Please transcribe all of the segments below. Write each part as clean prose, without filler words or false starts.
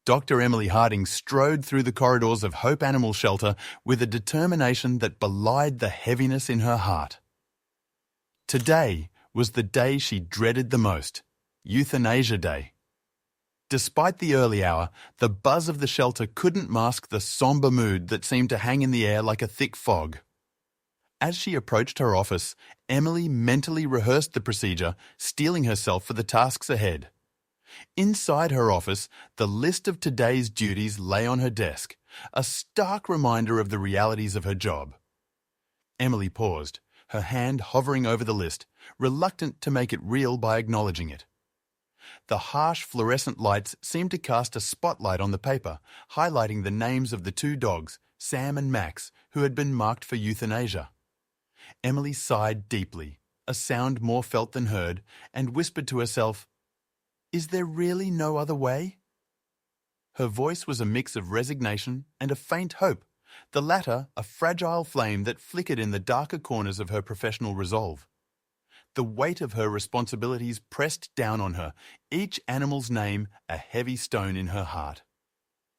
Dr. Emily Harding strode through the corridors of Hope Animal Shelter with a determination that belied the heaviness in her heart. Today was the day she dreaded the most, Euthanasia Day. Despite the early hour, the buzz of the shelter couldn't mask the somber mood that seemed to hang in the air like a thick fog. As she approached her office, Emily mentally rehearsed the procedure, steeling herself for the tasks ahead. Inside her office, the list of today's duties lay on her desk, a stark reminder of the realities of her job. Emily paused, her hand hovering over the list, reluctant to make it real by acknowledging it. The harsh fluorescent lights seemed to cast a spotlight on the paper, highlighting the names of the two dogs, Sam and Max, who had been marked for euthanasia. Emily sighed deeply, a sound more felt than heard, and whispered to herself, "Is there really no other way?" Her voice was a mix of resignation and a faint hope, the latter a fragile flame that flickered in the darker corners of her professional resolve. The weight of her responsibilities pressed down on her, each animal's name a heavy stone in her heart.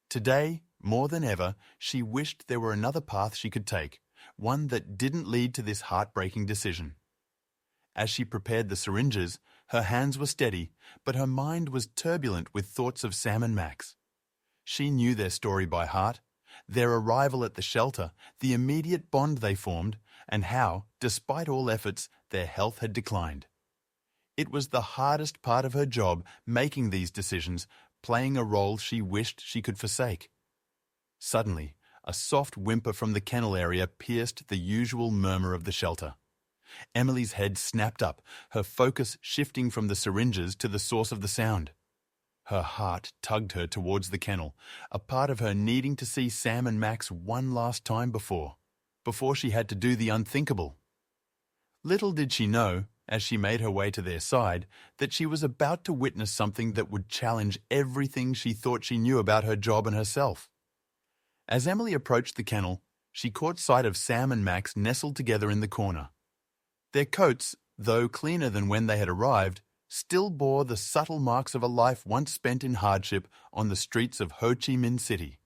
Today, more than ever, she wished there were another path she could take, one that didn't lead to this heartbreaking decision. As she prepared the syringes, her hands were steady, but her mind was turbulent with thoughts of Sam and Max. She knew their story by heart, their arrival at the shelter, the immediate bond they formed, and how, despite all efforts, their health had declined. It was the hardest part of her job, making these decisions, playing a role she wished she could forsake. Suddenly, a soft whimper from the kennel area pierced the usual murmur of the shelter. Emily's head snapped up, her focus shifting from the syringes to the source of the sound. Her heart tugged her towards the kennel, a part of her needing to see Sam and Max one last time before she had to do the unthinkable. Little did she know, as she made her way to their side, that she was about to witness something that would challenge everything she thought she knew about her job and herself. As Emily approached the kennel, she caught sight of Sam and Max nestled together in the corner. Their coats, though cleaner than when they had arrived, still bore the subtle marks of a life once spent in hardship on the streets of Ho Chi Minh City.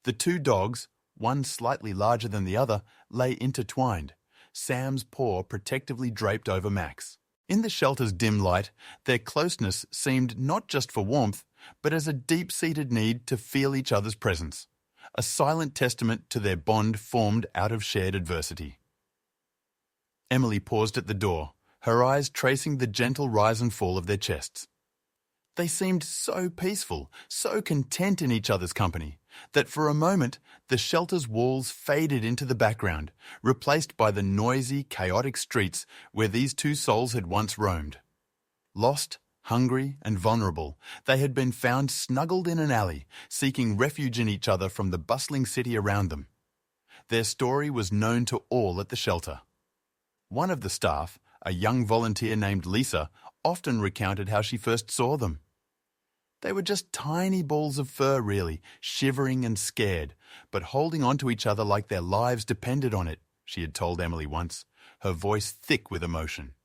The two dogs, one slightly larger than the other, lay intertwined, Sam's paw protectively draped over Max. In the shelter's dim light, their closeness seemed not just for warmth, but as a deep-seated need to feel each other's presence, a silent testament to their bond formed out of shared adversity. Emily paused at the door, her eyes tracing the gentle rise and fall of their chests. They seemed so peaceful, so content in each other's company, that for a moment the shelter's walls faded into the background, replaced by the noisy, chaotic streets where these two souls had once roamed. Lost, hungry, and vulnerable, they had been found snuggled in an alley, seeking refuge in each other from the bustling city around them. Their story was known to all at the shelter. One of the staff, a young volunteer named Lisa, often recounted how she first saw them. They were just tiny balls of fur, really, shivering and scared, but holding on to each other like their lives depended on it, she had told Emily once, her voice thick with emotion.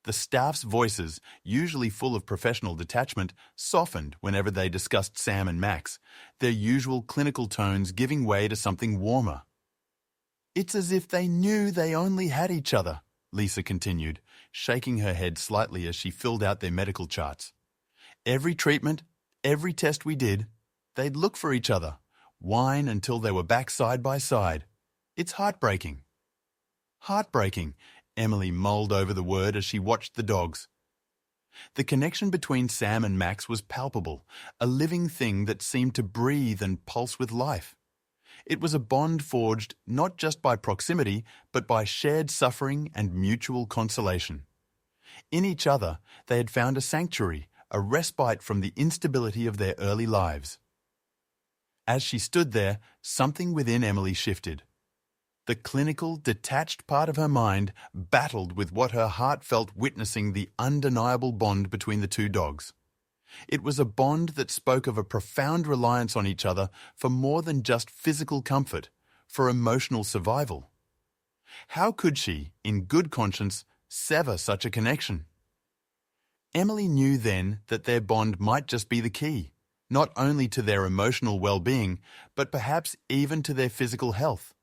The staff's voices, usually full of professional detachment, softened whenever they discussed Sam and Max, their usual clinical tones giving way to something warmer. "It's as if they knew they only had each other," Lisa continued, shaking her head slightly as she filled out their medical charts. "Every treatment, every test we did, they'd look for each other, whine until they were back side by side. It's heartbreaking." Heartbreaking, Emily mulled over the word as she watched the dogs. The connection between Sam and Max was palpable, a living thing that seemed to breathe and pulse with life. It was a bond forged not just by proximity, but by shared suffering and mutual consolation. In each other, they had found a sanctuary, a respite from the instability of their early lives. As she stood there, something within Emily shifted. The clinical, detached part of her mind battled with what her heart felt witnessing the undeniable bond between the two dogs. It was a bond that spoke of a profound reliance on each other for more than just physical comfort, for emotional survival. How could she, in good conscience, sever such a connection? Emily knew then that their bond might just be the key, not only to their emotional well-being, but perhaps even to their physical health.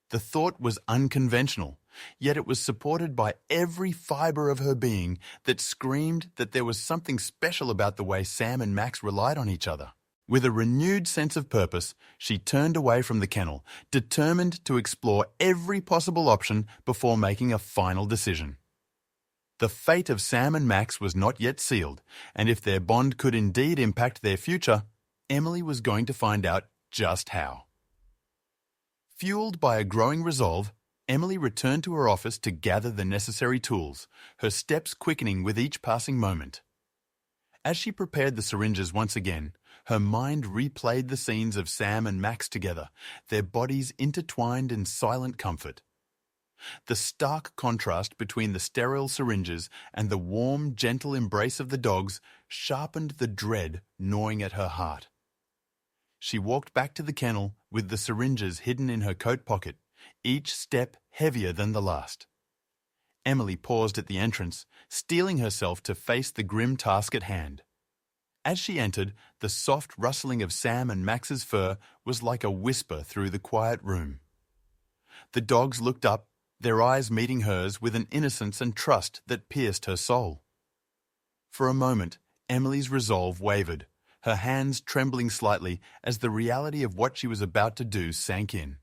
The thought was unconventional, yet it was supported by every fibre of her being that screamed that there was something special about the way Sam and Max relied on each other. With a renewed sense of purpose, she turned away from the kennel, determined to explore every possible option before making a final decision. The fate of Sam and Max was not yet sealed, and if their bond could indeed impact their future, Emily was going to find out just how. Fueled by a growing resolve, Emily returned to her office to gather the necessary tools, her steps quickening with each passing moment. As she prepared the syringes once again, her mind replayed the scenes of Sam and Max together, their bodies intertwined in silent comfort. The stark contrast between the sterile syringes and the warm, gentle embrace of the dogs sharpened the dread gnawing at her heart. She walked back to the kennel with the syringes hidden in her coat pocket, each step heavier than the last. Emily paused at the entrance, steeling herself to face the grim task at hand. As she entered, the soft rustling of Sam and Max's fur was like a whisper through the quiet room. The dogs looked up, their eyes meeting hers with an innocence and trust that pierced her soul. For a moment, Emily's resolve wavered, her hands trembling slightly as the reality of what she was about to do sank in.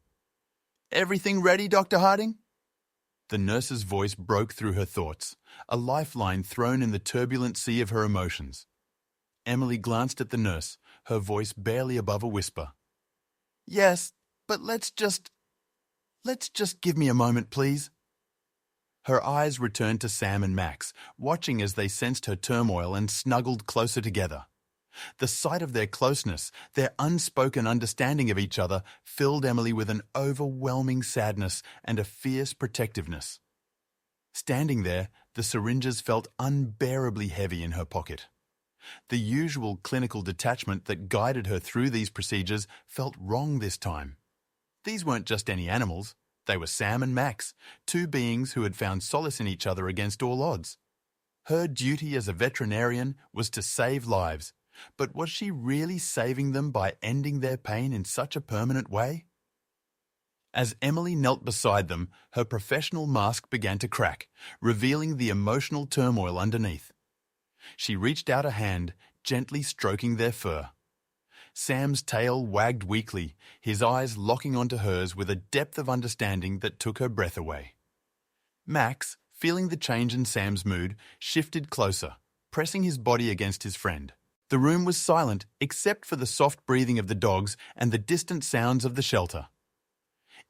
"Everything ready, Dr. Harding?" The nurse's voice broke through her thoughts, a lifeline thrown in the turbulent sea of her emotions. Emily glanced at the nurse, her voice barely above a whisper. "Yes, but let's just give me a moment, please." Her eyes returned to Sam and Max, watching as they sensed her turmoil and snuggled closer together. The sight of their closeness, their unspoken understanding of each other, filled Emily with an overwhelming sadness and a fierce protectiveness. Standing there, the syringes felt unbearably heavy in her pocket. The usual clinical detachment that guided her through these procedures felt wrong this time. These weren't just any animals. They were Sam and Max, two beings who had found solace in each other against all odds. Her duty as a veterinarian was to save lives, but was she really saving them by ending their pain in such a permanent way? As Emily knelt beside them, her professional mask began to crack, revealing the emotional turmoil underneath. She reached out a hand, gently stroking their fur. Sam's tail wagged weakly, his eyes locking onto hers with a depth of understanding that took her breath away. Max, feeling the change in Sam's mood, shifted closer, pressing his body against his friend. The room was silent except for the soft breathing of the dogs and the distant sounds of the shelter.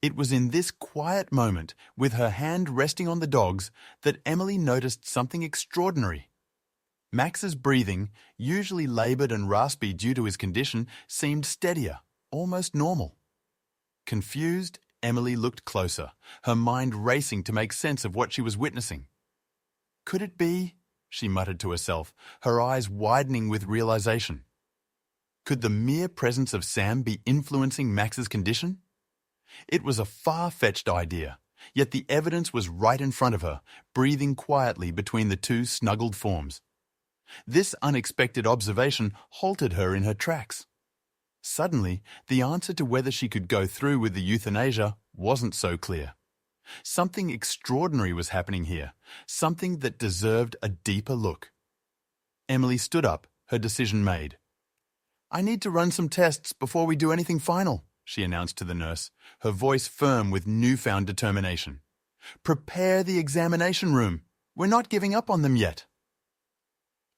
It was in this quiet moment, with her hand resting on the dogs, that Emily noticed something extraordinary. Max's breathing, usually laboured and raspy due to his condition, seemed steadier, almost normal. Confused, Emily looked closer, her mind racing to make sense of what she was witnessing. Could it be? She muttered to herself, her eyes widening with realization. Could the mere presence of Sam be influencing Max's condition? It was a far-fetched idea, yet the evidence was right in front of her, breathing quietly between the two snuggled forms. This unexpected observation halted her in her tracks. Suddenly, the answer to whether she could go through with the euthanasia wasn't so clear. Something extraordinary was happening here, something that deserved a deeper look. Emily stood up, her decision made. "I need to run some tests before we do anything final," she announced to the nurse, her voice firm with newfound determination. "Prepare the examination room. We're not giving up on them yet."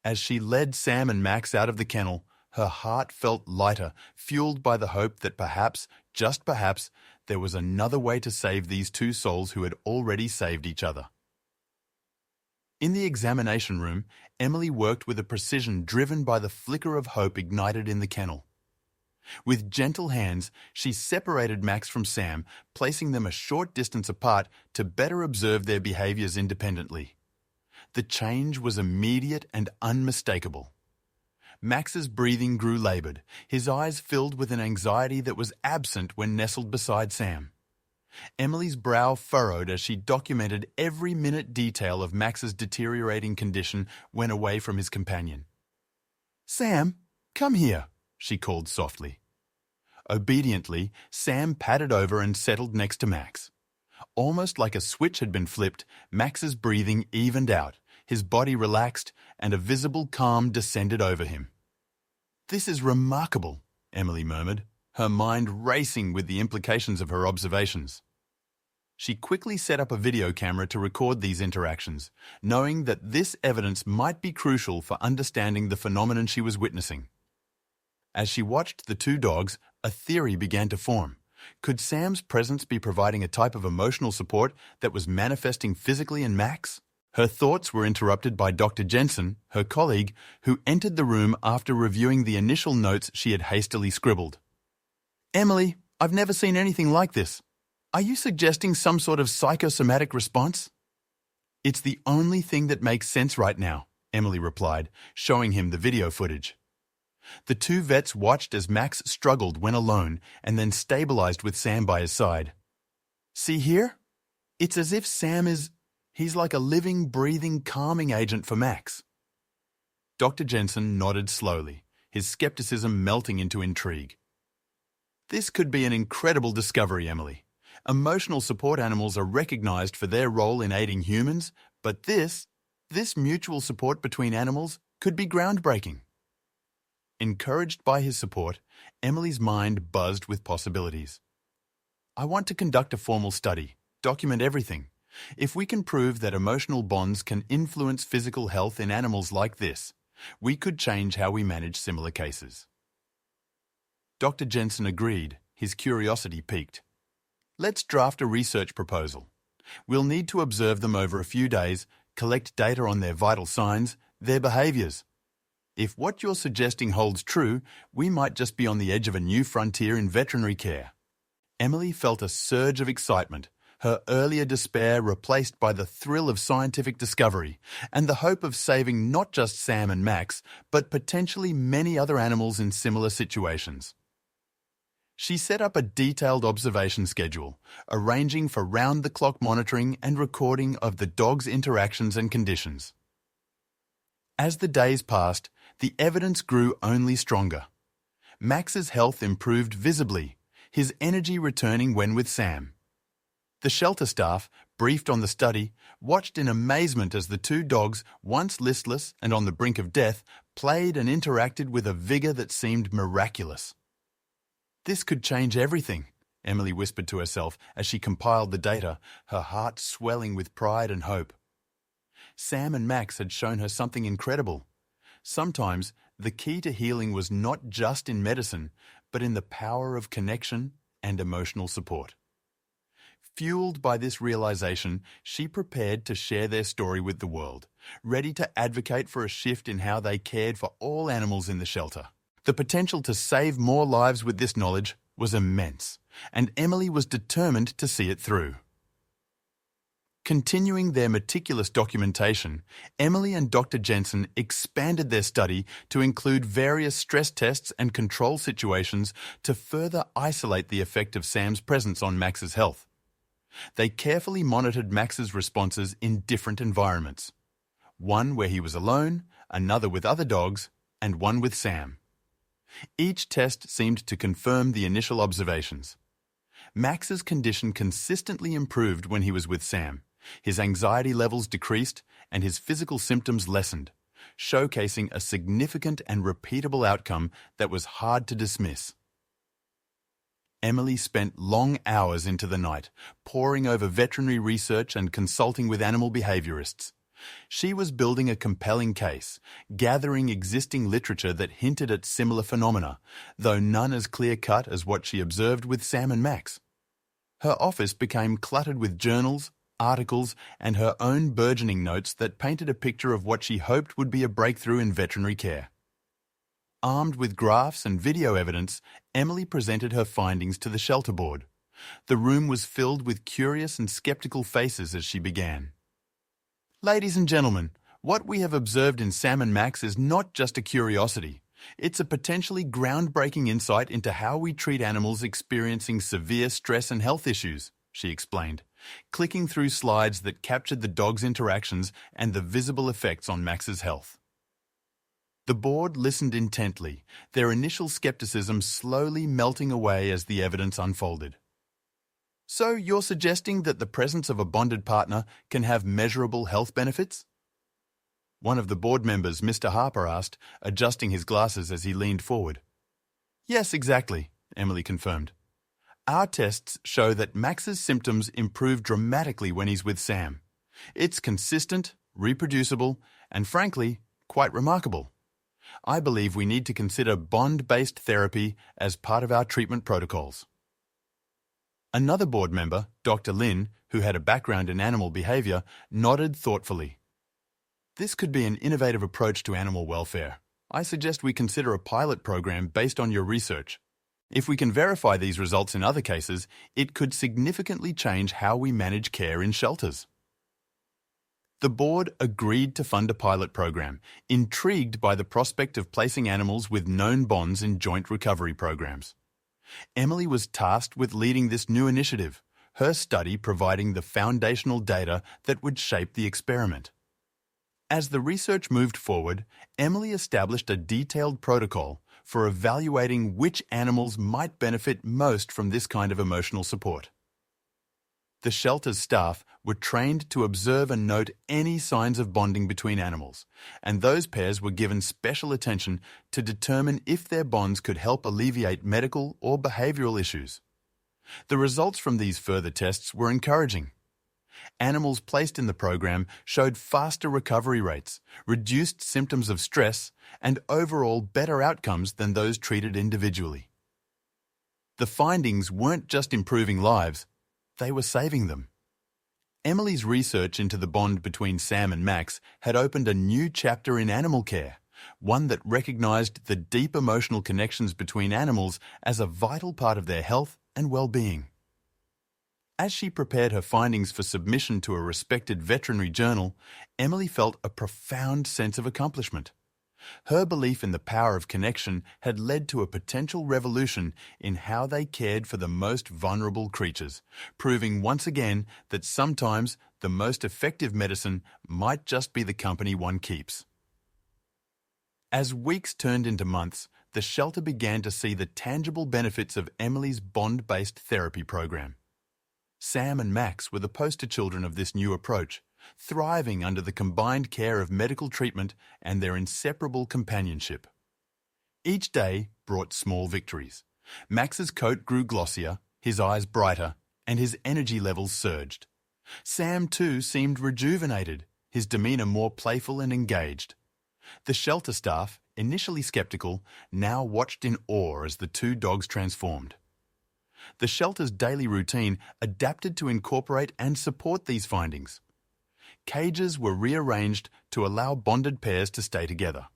As she led Sam and Max out of the kennel, her heart felt lighter, fueled by the hope that perhaps, just perhaps, there was another way to save these two souls who had already saved each other. In the examination room, Emily worked with a precision driven by the flicker of hope ignited in the kennel. With gentle hands, she separated Max from Sam, placing them a short distance apart to better observe their behaviours independently. The change was immediate and unmistakable. Max's breathing grew laboured, his eyes filled with an anxiety that was absent when nestled beside Sam. Emily's brow furrowed as she documented every minute detail of Max's deteriorating condition when away from his companion. "Sam, come here," she called softly. Obediently, Sam padded over and settled next to Max. Almost like a switch had been flipped, Max's breathing evened out, his body relaxed, and a visible calm descended over him. "This is remarkable," Emily murmured, her mind racing with the implications of her observations. She quickly set up a video camera to record these interactions, knowing that this evidence might be crucial for understanding the phenomenon she was witnessing. As she watched the two dogs, a theory began to form. Could Sam's presence be providing a type of emotional support that was manifesting physically in Max? Her thoughts were interrupted by Dr. Jensen, her colleague, who entered the room after reviewing the initial notes she had hastily scribbled. "Emily, I've never seen anything like this. Are you suggesting some sort of psychosomatic response?" "It's the only thing that makes sense right now," Emily replied, showing him the video footage. The two vets watched as Max struggled when alone and then stabilized with Sam by his side. "See here? It's as if he's like a living, breathing, calming agent for Max." Dr. Jensen nodded slowly, his skepticism melting into intrigue. "This could be an incredible discovery, Emily. Emotional support animals are recognized for their role in aiding humans, but this mutual support between animals could be groundbreaking." Encouraged by his support, Emily's mind buzzed with possibilities. "I want to conduct a formal study, document everything. If we can prove that emotional bonds can influence physical health in animals like this, we could change how we manage similar cases." Dr. Jensen agreed, his curiosity piqued. "Let's draft a research proposal. We'll need to observe them over a few days, collect data on their vital signs, their behaviors. If what you're suggesting holds true, we might just be on the edge of a new frontier in veterinary care." Emily felt a surge of excitement, her earlier despair replaced by the thrill of scientific discovery and the hope of saving not just Sam and Max, but potentially many other animals in similar situations. She set up a detailed observation schedule, arranging for round-the-clock monitoring and recording of the dog's interactions and conditions. As the days passed, the evidence grew only stronger. Max's health improved visibly, his energy returning when with Sam. The shelter staff, briefed on the study, watched in amazement as the two dogs, once listless and on the brink of death, played and interacted with a vigor that seemed miraculous. "This could change everything," Emily whispered to herself as she compiled the data, her heart swelling with pride and hope. Sam and Max had shown her something incredible. Sometimes the key to healing was not just in medicine, but in the power of connection and emotional support. Fueled by this realization, she prepared to share their story with the world, ready to advocate for a shift in how they cared for all animals in the shelter. The potential to save more lives with this knowledge was immense, and Emily was determined to see it through. Continuing their meticulous documentation, Emily and Dr. Jensen expanded their study to include various stress tests and control situations to further isolate the effect of Sam's presence on Max's health. They carefully monitored Max's responses in different environments. One where he was alone, another with other dogs, and one with Sam. Each test seemed to confirm the initial observations. Max's condition consistently improved when he was with Sam. His anxiety levels decreased and his physical symptoms lessened, showcasing a significant and repeatable outcome that was hard to dismiss. Emily spent long hours into the night, poring over veterinary research and consulting with animal behaviorists. She was building a compelling case, gathering existing literature that hinted at similar phenomena, though none as clear-cut as what she observed with Sam and Max. Her office became cluttered with journals, articles, and her own burgeoning notes that painted a picture of what she hoped would be a breakthrough in veterinary care. Armed with graphs and video evidence, Emily presented her findings to the shelter board. The room was filled with curious and skeptical faces as she began. "Ladies and gentlemen, what we have observed in Sam and Max is not just a curiosity. It's a potentially groundbreaking insight into how we treat animals experiencing severe stress and health issues," she explained, clicking through slides that captured the dog's interactions and the visible effects on Max's health. The board listened intently, their initial skepticism slowly melting away as the evidence unfolded. So you're suggesting that the presence of a bonded partner can have measurable health benefits? One of the board members, Mr. Harper, asked, adjusting his glasses as he leaned forward. Yes, exactly, Emily confirmed. Our tests show that Max's symptoms improve dramatically when he's with Sam. It's consistent, reproducible, and frankly, quite remarkable. I believe we need to consider bond-based therapy as part of our treatment protocols. Another board member, Dr. Lin, who had a background in animal behavior, nodded thoughtfully. This could be an innovative approach to animal welfare. I suggest we consider a pilot program based on your research. If we can verify these results in other cases, it could significantly change how we manage care in shelters. The board agreed to fund a pilot program, intrigued by the prospect of placing animals with known bonds in joint recovery programs. Emily was tasked with leading this new initiative, her study providing the foundational data that would shape the experiment. As the research moved forward, Emily established a detailed protocol for evaluating which animals might benefit most from this kind of emotional support. The shelter's staff were trained to observe and note any signs of bonding between animals, and those pairs were given special attention to determine if their bonds could help alleviate medical or behavioral issues. The results from these further tests were encouraging. Animals placed in the program showed faster recovery rates, reduced symptoms of stress, and overall better outcomes than those treated individually. The findings weren't just improving lives, they were saving them. Emily's research into the bond between Sam and Max had opened a new chapter in animal care, one that recognized the deep emotional connections between animals as a vital part of their health and well-being. As she prepared her findings for submission to a respected veterinary journal, Emily felt a profound sense of accomplishment. Her belief in the power of connection had led to a potential revolution in how they cared for the most vulnerable creatures, proving once again that sometimes the most effective medicine might just be the company one keeps. As weeks turned into months, the shelter began to see the tangible benefits of Emily's bond-based therapy program. Sam and Max were the poster children of this new approach, thriving under the combined care of medical treatment and their inseparable companionship. Each day brought small victories. Max's coat grew glossier, his eyes brighter, and his energy levels surged. Sam, too, seemed rejuvenated, his demeanour more playful and engaged. The shelter staff, initially sceptical, now watched in awe as the two dogs transformed. The shelter's daily routine adapted to incorporate and support these findings. Cages were rearranged to allow bonded pairs to stay together.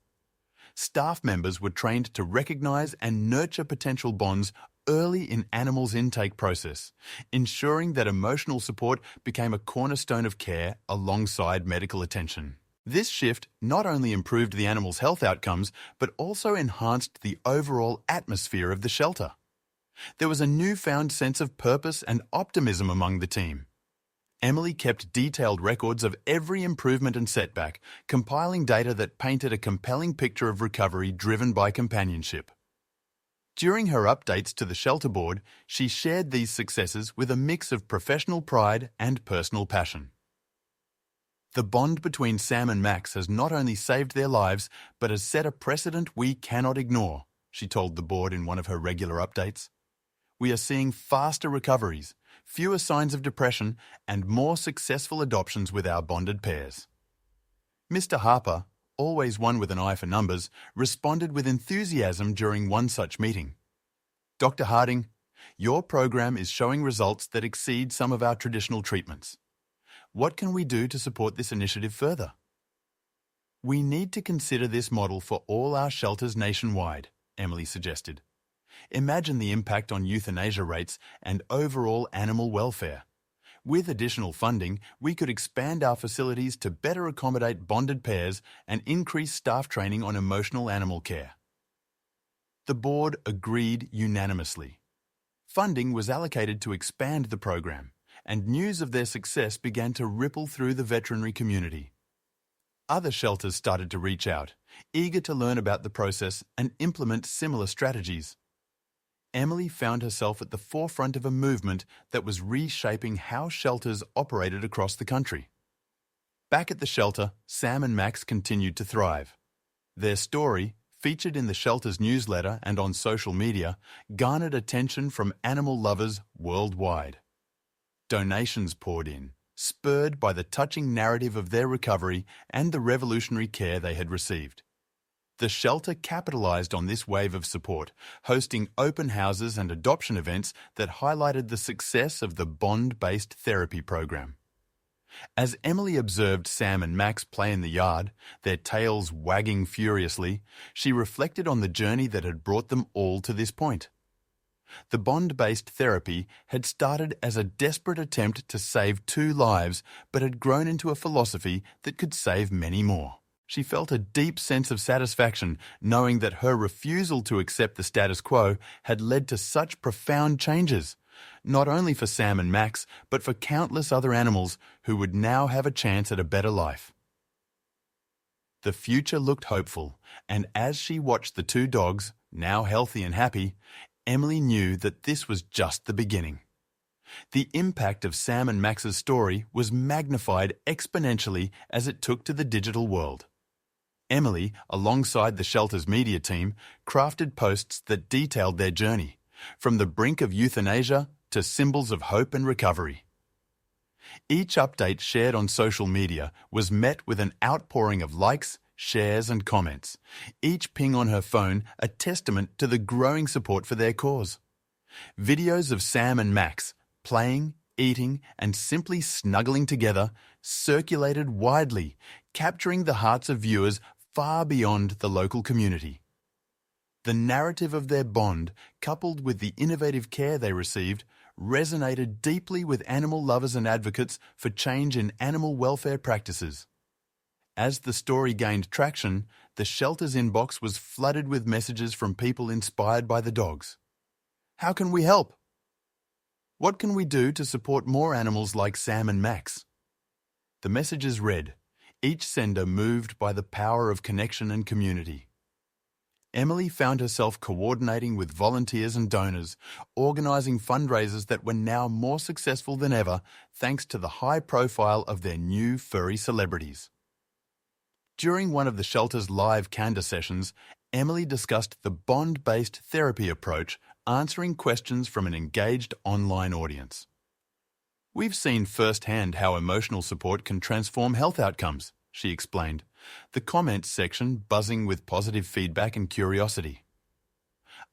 Staff members were trained to recognize and nurture potential bonds early in animals' intake process, ensuring that emotional support became a cornerstone of care alongside medical attention. This shift not only improved the animals' health outcomes, but also enhanced the overall atmosphere of the shelter. There was a newfound sense of purpose and optimism among the team. Emily kept detailed records of every improvement and setback, compiling data that painted a compelling picture of recovery driven by companionship. During her updates to the shelter board, she shared these successes with a mix of professional pride and personal passion. The bond between Sam and Max has not only saved their lives, but has set a precedent we cannot ignore, she told the board in one of her regular updates. We are seeing faster recoveries, fewer signs of depression, and more successful adoptions with our bonded pairs. Mr. Harper, always one with an eye for numbers, responded with enthusiasm during one such meeting. Dr. Harding, your program is showing results that exceed some of our traditional treatments. What can we do to support this initiative further? We need to consider this model for all our shelters nationwide, Emily suggested. Imagine the impact on euthanasia rates and overall animal welfare. With additional funding, we could expand our facilities to better accommodate bonded pairs and increase staff training on emotional animal care. The board agreed unanimously. Funding was allocated to expand the program, and news of their success began to ripple through the veterinary community. Other shelters started to reach out, eager to learn about the process and implement similar strategies. Emily found herself at the forefront of a movement that was reshaping how shelters operated across the country. Back at the shelter, Sam and Max continued to thrive. Their story, featured in the shelter's newsletter and on social media, garnered attention from animal lovers worldwide. Donations poured in, spurred by the touching narrative of their recovery and the revolutionary care they had received. The shelter capitalized on this wave of support, hosting open houses and adoption events that highlighted the success of the bond-based therapy program. As Emily observed Sam and Max play in the yard, their tails wagging furiously, she reflected on the journey that had brought them all to this point. The bond-based therapy had started as a desperate attempt to save 2 lives, but had grown into a philosophy that could save many more. She felt a deep sense of satisfaction knowing that her refusal to accept the status quo had led to such profound changes, not only for Sam and Max, but for countless other animals who would now have a chance at a better life. The future looked hopeful, and as she watched the 2 dogs, now healthy and happy, Emily knew that this was just the beginning. The impact of Sam and Max's story was magnified exponentially as it took to the digital world. Emily, alongside the shelter's media team, crafted posts that detailed their journey, from the brink of euthanasia to symbols of hope and recovery. Each update shared on social media was met with an outpouring of likes, shares and comments, each ping on her phone a testament to the growing support for their cause. Videos of Sam and Max playing, eating and simply snuggling together circulated widely, capturing the hearts of viewers far beyond the local community. The narrative of their bond, coupled with the innovative care they received, resonated deeply with animal lovers and advocates for change in animal welfare practices. As the story gained traction, the shelter's inbox was flooded with messages from people inspired by the dogs. How can we help? What can we do to support more animals like Sam and Max? The messages read, each sender moved by the power of connection and community. Emily found herself coordinating with volunteers and donors, organising fundraisers that were now more successful than ever thanks to the high profile of their new furry celebrities. During one of the shelter's live candor sessions, Emily discussed the bond-based therapy approach, answering questions from an engaged online audience. We've seen firsthand how emotional support can transform health outcomes, she explained, the comments section buzzing with positive feedback and curiosity.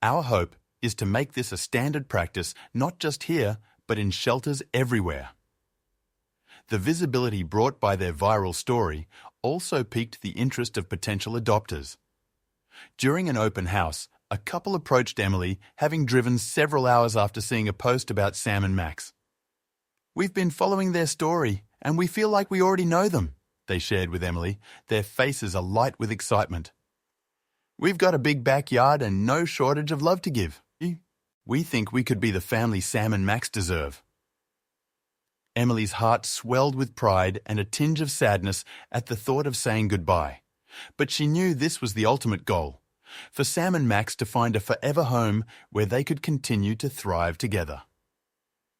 Our hope is to make this a standard practice not just here, but in shelters everywhere. The visibility brought by their viral story also piqued the interest of potential adopters. During an open house, a couple approached Emily, having driven several hours after seeing a post about Sam and Max. We've been following their story, and we feel like we already know them, they shared with Emily, their faces alight with excitement. We've got a big backyard and no shortage of love to give. We think we could be the family Sam and Max deserve. Emily's heart swelled with pride and a tinge of sadness at the thought of saying goodbye. But she knew this was the ultimate goal, for Sam and Max to find a forever home where they could continue to thrive together.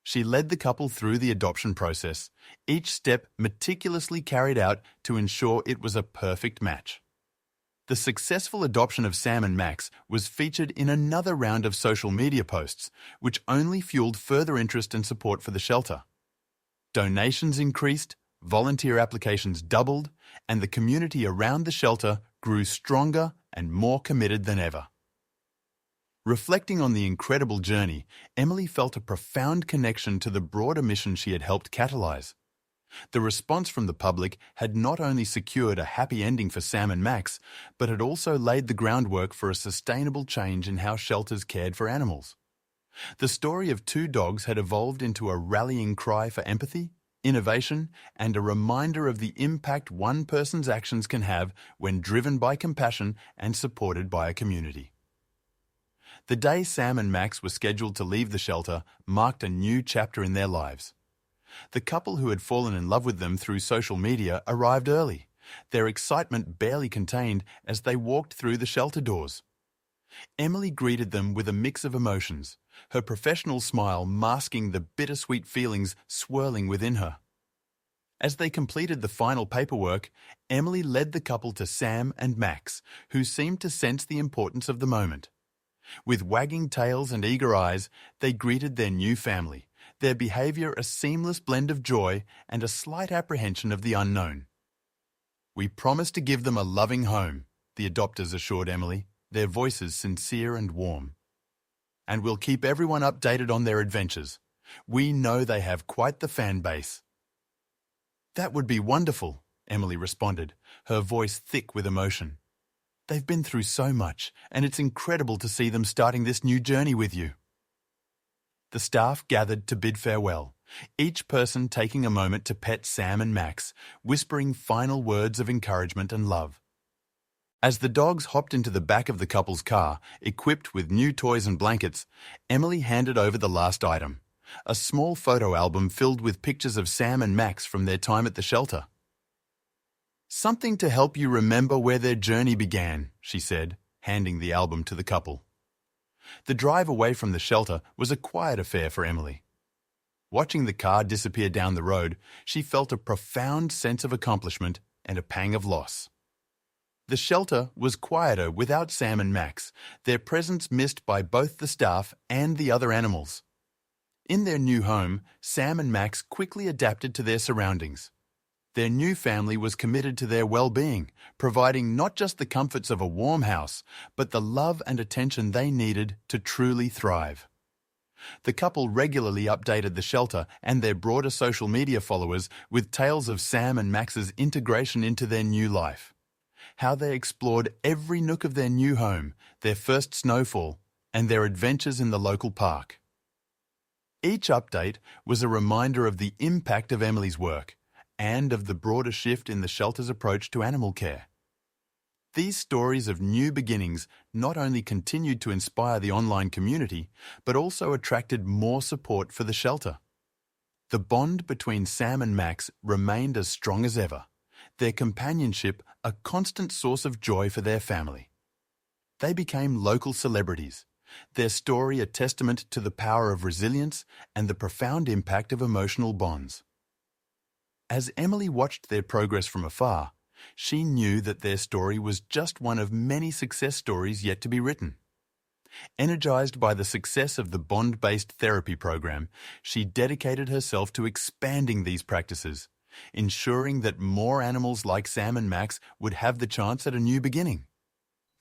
She led the couple through the adoption process, each step meticulously carried out to ensure it was a perfect match. The successful adoption of Sam and Max was featured in another round of social media posts, which only fueled further interest and support for the shelter. Donations increased, volunteer applications doubled, and the community around the shelter grew stronger and more committed than ever. Reflecting on the incredible journey, Emily felt a profound connection to the broader mission she had helped catalyze. The response from the public had not only secured a happy ending for Sam and Max, but had also laid the groundwork for a sustainable change in how shelters cared for animals. The story of 2 dogs had evolved into a rallying cry for empathy, innovation, and a reminder of the impact one person's actions can have when driven by compassion and supported by a community. The day Sam and Max were scheduled to leave the shelter marked a new chapter in their lives. The couple who had fallen in love with them through social media arrived early, their excitement barely contained as they walked through the shelter doors. Emily greeted them with a mix of emotions, her professional smile masking the bittersweet feelings swirling within her. As they completed the final paperwork, Emily led the couple to Sam and Max, who seemed to sense the importance of the moment. With wagging tails and eager eyes, they greeted their new family, their behaviour a seamless blend of joy and a slight apprehension of the unknown. "We promise to give them a loving home," the adopters assured Emily, their voices sincere and warm. "And we'll keep everyone updated on their adventures. We know they have quite the fan base." "That would be wonderful," Emily responded, her voice thick with emotion. "They've been through so much, and it's incredible to see them starting this new journey with you." The staff gathered to bid farewell, each person taking a moment to pet Sam and Max, whispering final words of encouragement and love. As the dogs hopped into the back of the couple's car, equipped with new toys and blankets, Emily handed over the last item, a small photo album filled with pictures of Sam and Max from their time at the shelter. "Something to help you remember where their journey began," she said, handing the album to the couple. The drive away from the shelter was a quiet affair for Emily. Watching the car disappear down the road, she felt a profound sense of accomplishment and a pang of loss. The shelter was quieter without Sam and Max, their presence missed by both the staff and the other animals. In their new home, Sam and Max quickly adapted to their surroundings. Their new family was committed to their well-being, providing not just the comforts of a warm house, but the love and attention they needed to truly thrive. The couple regularly updated the shelter and their broader social media followers with tales of Sam and Max's integration into their new life, how they explored every nook of their new home, their first snowfall, and their adventures in the local park. Each update was a reminder of the impact of Emily's work and of the broader shift in the shelter's approach to animal care. These stories of new beginnings not only continued to inspire the online community, but also attracted more support for the shelter. The bond between Sam and Max remained as strong as ever, their companionship a constant source of joy for their family. They became local celebrities, their story a testament to the power of resilience and the profound impact of emotional bonds. As Emily watched their progress from afar, she knew that their story was just one of many success stories yet to be written. Energized by the success of the bond-based therapy program, she dedicated herself to expanding these practices, ensuring that more animals like Sam and Max would have the chance at a new beginning.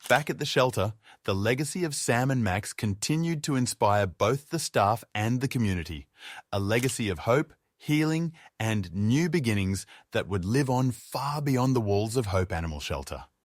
Back at the shelter, the legacy of Sam and Max continued to inspire both the staff and the community, a legacy of hope, healing, and new beginnings that would live on far beyond the walls of Hope Animal Shelter.